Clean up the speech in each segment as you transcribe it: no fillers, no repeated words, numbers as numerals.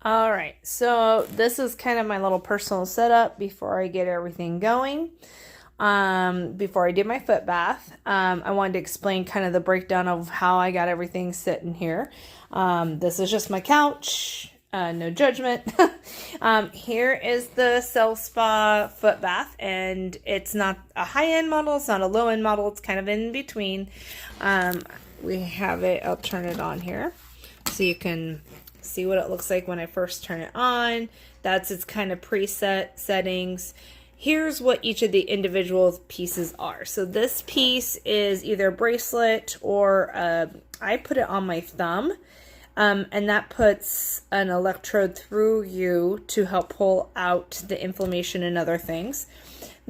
All right, so this is kind of my little personal setup before I get everything going. Before I do my foot bath, I wanted to explain kind of the breakdown of how I got everything sitting here. This is just my couch, no judgment. Here is the Self Spa foot bath, and it's not a high-end model, it's not a low-end model, it's kind of in between. We have it, I'll turn it on here so you can see what it looks like when I first turn it on. That's its kind of preset settings. Here's what each of the individual pieces are. So this piece is either a bracelet or I put it on my thumb, and that puts an electrode through you to help pull out the inflammation and other things.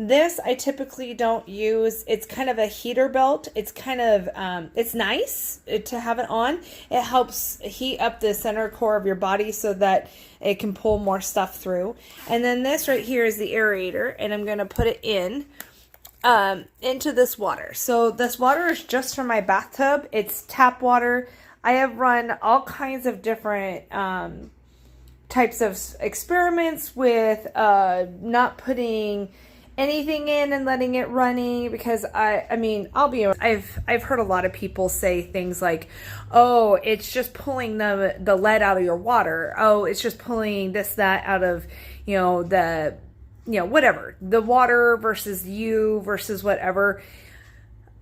This I typically don't use. It's kind of a heater belt. It's kind of, it's nice to have it on. It helps heat up the center core of your body so that it can pull more stuff through. And then this right here is the aerator, and I'm going to put it in into this water. So this water is just for my bathtub. It's tap water. I have run all kinds of different types of experiments with not putting anything in and letting it running, because I mean, I've heard a lot of people say things like, oh, it's just pulling the lead out of your water. Oh, it's just pulling this, that out of, whatever, the water versus you versus whatever.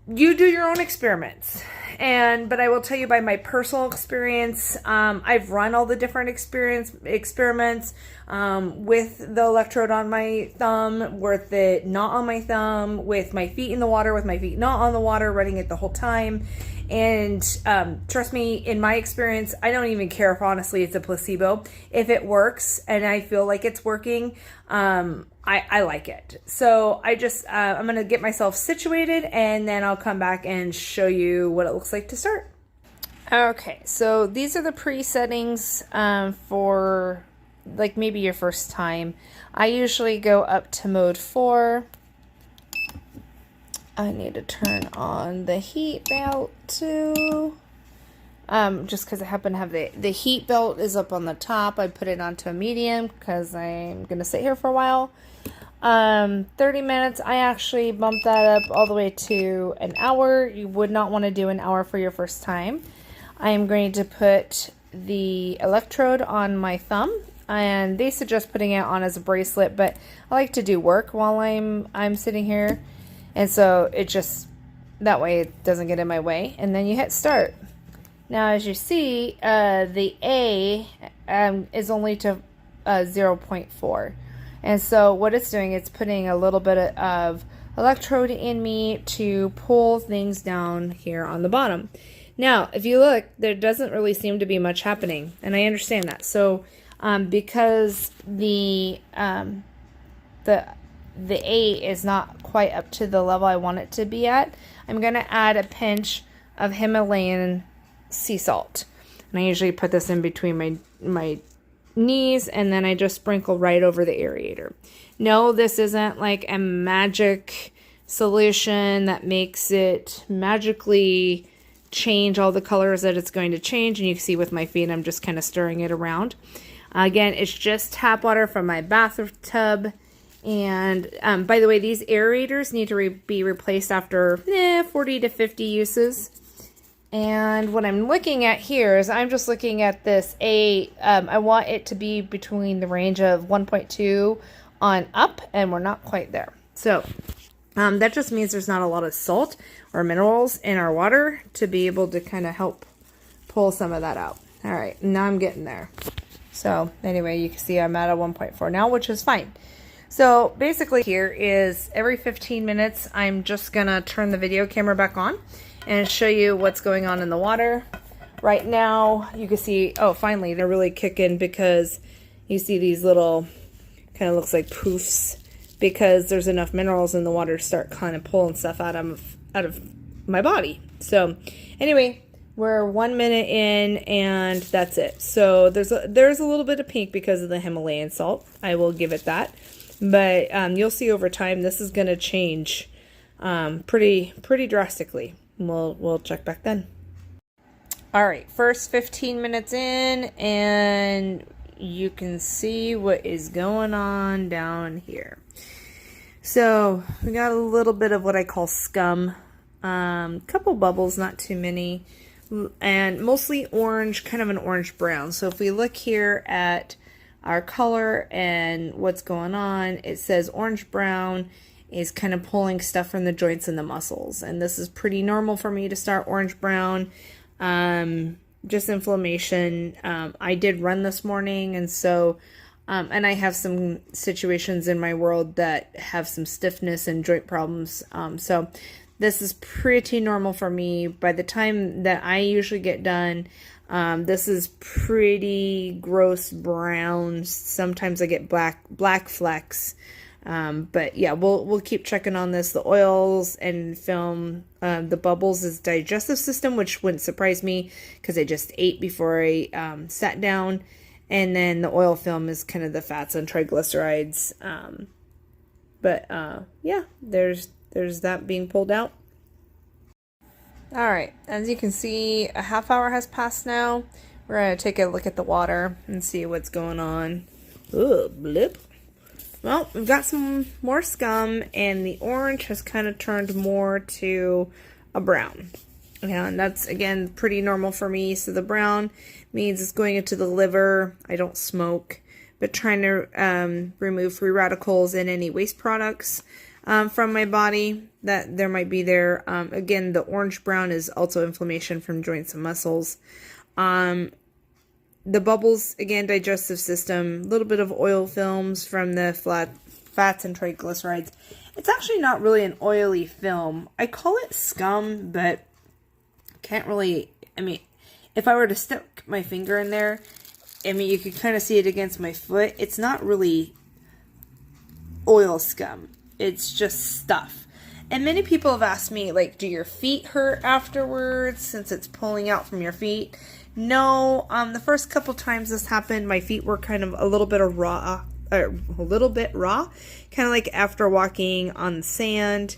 You do your own experiments. But I will tell you by my personal experience, I've run all the different experiments with the electrode on my thumb, with it not on my thumb, with my feet in the water, with my feet not on the water, running it the whole time. And trust me, in my experience, I don't even care if honestly it's a placebo. If it works and I feel like it's working, I like it. So I just, I'm going to get myself situated, and then I'll come back and show you what it looks like to start. Okay, so these are the pre-settings for like maybe your first time. I usually go up to mode 4. I need to turn on the heat belt too. Just because I happen to have the heat belt is up on the top. I put it onto a medium because I'm going to sit here for a while. 30 minutes, I actually bumped that up all the way to an hour. You would not want to do an hour for your first time. I am going to put the electrode on my thumb, and they suggest putting it on as a bracelet, but I like to do work while I'm sitting here, and so it just, that way it doesn't get in my way. And then you hit start. Now as you see, the A is only to 0.4. And so what it's doing, it's putting a little bit of electrode in me to pull things down here on the bottom. Now, if you look, there doesn't really seem to be much happening, and I understand that. So because the A is not quite up to the level I want it to be at, I'm going to add a pinch of Himalayan sea salt. And I usually put this in between my knees, and then I just sprinkle right over the aerator. No, this isn't like a magic solution that makes it magically change all the colors that it's going to change. And you can see with my feet, I'm just kind of stirring it around. Again, it's just tap water from my bathtub. And by the way, these aerators need to be replaced after 40 to 50 uses. And what I'm looking at here is I'm just looking at this I want it to be between the range of 1.2 on up, and we're not quite there. So that just means there's not a lot of salt or minerals in our water to be able to kind of help pull some of that out. All right, now I'm getting there. So anyway, you can see I'm at a 1.4 now, which is fine. So basically here is every 15 minutes, I'm just gonna turn the video camera back on and show you what's going on in the water. Right now, you can see, oh, finally, they're really kicking, because you see these little, kind of looks like poofs, because there's enough minerals in the water to start kind of pulling stuff out of my body. So anyway, we're 1 minute in, and that's it. So there's a little bit of pink because of the Himalayan salt. I will give it that. But you'll see over time, this is going to change pretty drastically. We'll check back then. All right, first 15 minutes in, and you can see what is going on down here. So we got a little bit of what I call scum, couple bubbles, not too many, and mostly orange, kind of an orange brown. So if we look here at our color and what's going on, it says orange brown is kind of pulling stuff from the joints and the muscles, and this is pretty normal for me to start orange brown. Just inflammation. I did run this morning, and so and I have some situations in my world that have some stiffness and joint problems, so this is pretty normal for me. By the time that I usually get done, this is pretty gross brown. Sometimes I get black flecks. But yeah, we'll keep checking on this. The oils and film, the bubbles is digestive system, which wouldn't surprise me because I just ate before I sat down. And then the oil film is kind of the fats and triglycerides. Yeah, there's that being pulled out. All right, as you can see, a half hour has passed now. We're going to take a look at the water and see what's going on. Ooh, blip. Well, we've got some more scum, and the orange has kind of turned more to a brown. And that's, again, pretty normal for me. So the brown means it's going into the liver. I don't smoke, but trying to remove free radicals and any waste products from my body that there might be there. Again, the orange-brown is also inflammation from joints and muscles. The bubbles, again, digestive system, a little bit of oil films from the fats and triglycerides. It's actually not really an oily film. I call it scum, but can't really, I mean, if I were to stick my finger in there, I mean, you could kind of see it against my foot. It's not really oil scum. It's just stuff. And many people have asked me, like, do your feet hurt afterwards since it's pulling out from your feet? No, the first couple times this happened, my feet were kind of a little bit raw, kind of like after walking on sand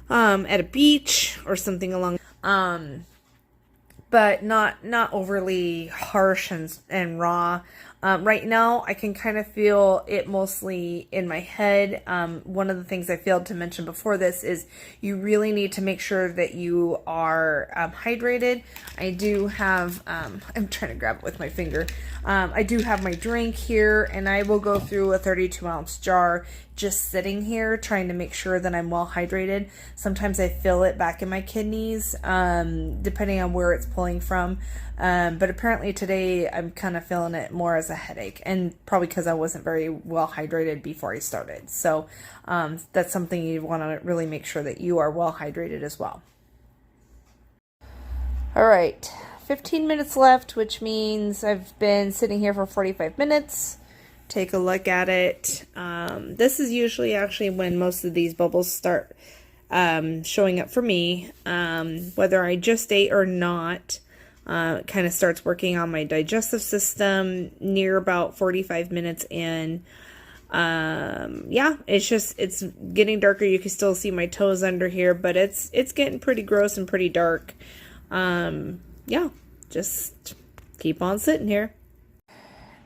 at a beach or something along, but not overly harsh and raw. Right now, I can kind of feel it mostly in my head. One of the things I failed to mention before this is you really need to make sure that you are hydrated. I do have, I'm trying to grab it with my finger. I do have my drink here, and I will go through a 32-ounce jar just sitting here trying to make sure that I'm well hydrated. Sometimes I feel it back in my kidneys, depending on where it's pulling from. But apparently today I'm kind of feeling it more as a headache, and probably because I wasn't very well hydrated before I started. So that's something you want to really make sure that you are well hydrated as well. All right, 15 minutes left, which means I've been sitting here for 45 minutes. Take a look at it. This is usually actually when most of these bubbles start showing up for me, whether I just ate or not. It kind of starts working on my digestive system near about 45 minutes in. Yeah, it's getting darker. You can still see my toes under here, but it's getting pretty gross and pretty dark. Yeah, just keep on sitting here.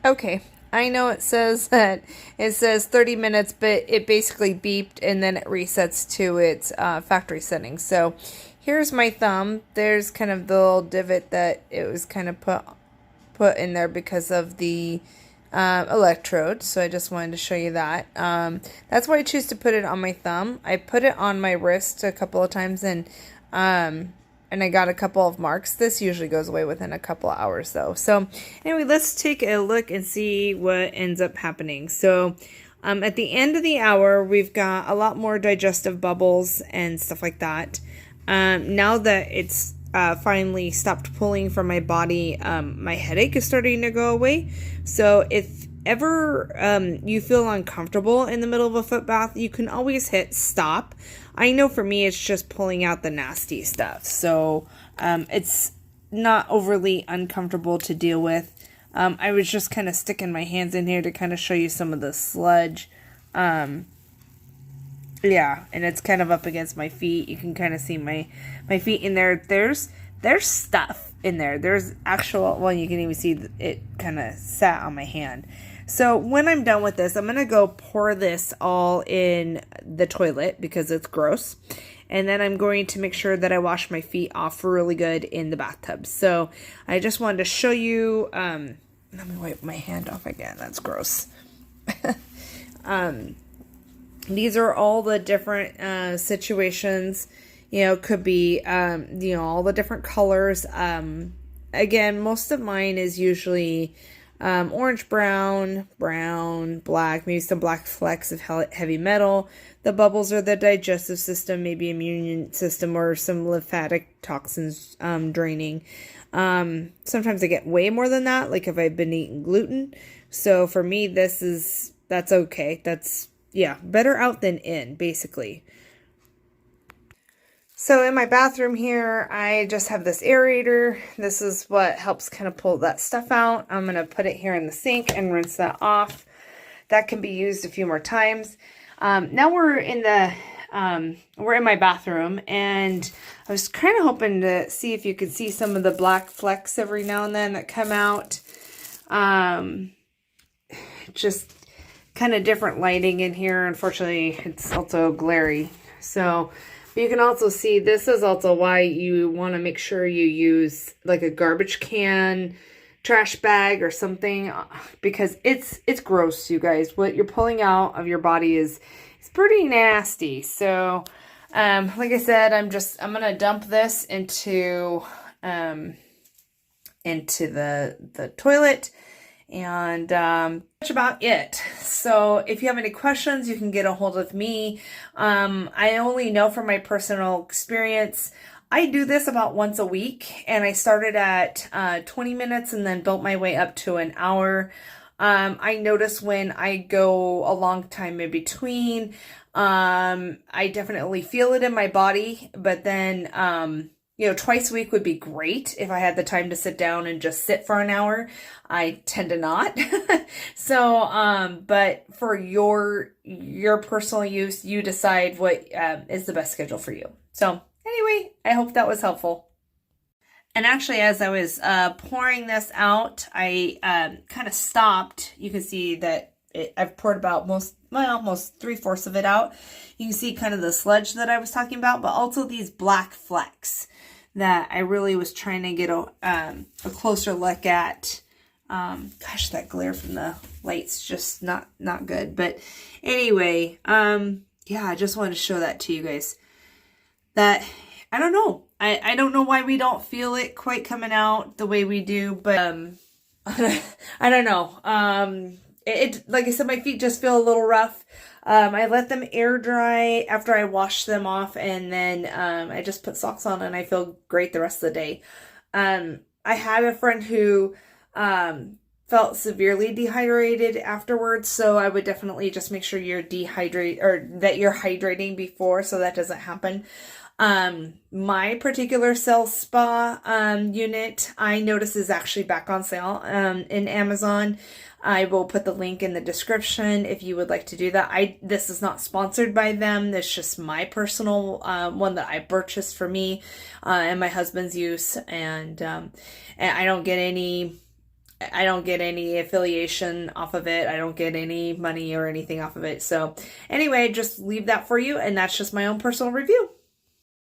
Okay, I know it says 30 minutes, but it basically beeped and then it resets to its factory settings. So here's my thumb. There's kind of the little divot that it was kind of put in there because of the electrode. So I just wanted to show you that. That's why I choose to put it on my thumb. I put it on my wrist a couple of times, and I got a couple of marks. This usually goes away within a couple of hours though. So anyway, let's take a look and see what ends up happening. So at the end of the hour, we've got a lot more digestive bubbles and stuff like that. Now that it's finally stopped pulling from my body, my headache is starting to go away. So if ever you feel uncomfortable in the middle of a foot bath, you can always hit stop. I know for me, it's just pulling out the nasty stuff. So it's not overly uncomfortable to deal with. I was just kind of sticking my hands in here to kind of show you some of the sludge. Yeah, and it's kind of up against my feet. You can kind of see my feet in there. there's stuff in there. There's actual, well, you can even see it kind of sat on my hand. So when I'm done with this, I'm going to go pour this all in the toilet because it's gross. And then I'm going to make sure that I wash my feet off really good in the bathtub. So I just wanted to show you, let me wipe my hand off again. That's gross. These are all the different situations, you know, could be, you know, all the different colors. Again, most of mine is usually orange, brown, black, maybe some black flecks of heavy metal. The bubbles are the digestive system, maybe immune system, or some lymphatic toxins draining. Sometimes I get way more than that, like if I've been eating gluten. So for me, that's okay. That's, yeah, better out than in, basically. So in my bathroom here, I just have this aerator. This is what helps kind of pull that stuff out. I'm going to put it here in the sink and rinse that off. That can be used a few more times. Now we're in my bathroom, and I was kind of hoping to see if you could see some of the black flecks every now and then that come out. Just kind of different lighting in here. Unfortunately, it's also glary. So, but you can also see, this is also why you want to make sure you use like a garbage can, trash bag or something, because it's gross, you guys. What you're pulling out of your body is pretty nasty. So, like I said, I'm gonna dump this into the toilet, and that's about it. So if you have any questions, you can get a hold of me. I only know from my personal experience, I do this about once a week, and I started at 20 minutes and then built my way up to an hour. I notice when I go a long time in between, I definitely feel it in my body, but then, you know, twice a week would be great if I had the time to sit down and just sit for an hour. I tend to not. So, but for your personal use, you decide what is the best schedule for you. So anyway, I hope that was helpful. And actually, as I was pouring this out, I kind of stopped. You can see that I've poured about almost 3/4 of it out. You can see kind of the sludge that I was talking about, but also these black flecks that I really was trying to get a closer look at. Gosh, that glare from the light's just not good. But anyway, yeah, I just wanted to show that to you guys. That, I don't know. I don't know why we don't feel it quite coming out the way we do, but I don't know. It like I said, my feet just feel a little rough. I let them air dry after I wash them off, and then I just put socks on, and I feel great the rest of the day. I had a friend who felt severely dehydrated afterwards, so I would definitely just make sure you're that you're hydrating before, so that doesn't happen. My particular cell spa unit, I notice, is actually back on sale in Amazon. I will put the link in the description if you would like to do that. This is not sponsored by them. This is just my personal one that I purchased for me and my husband's use, and I don't get any affiliation off of it. I don't get any money or anything off of it. So anyway, just leave that for you, and that's just my own personal review.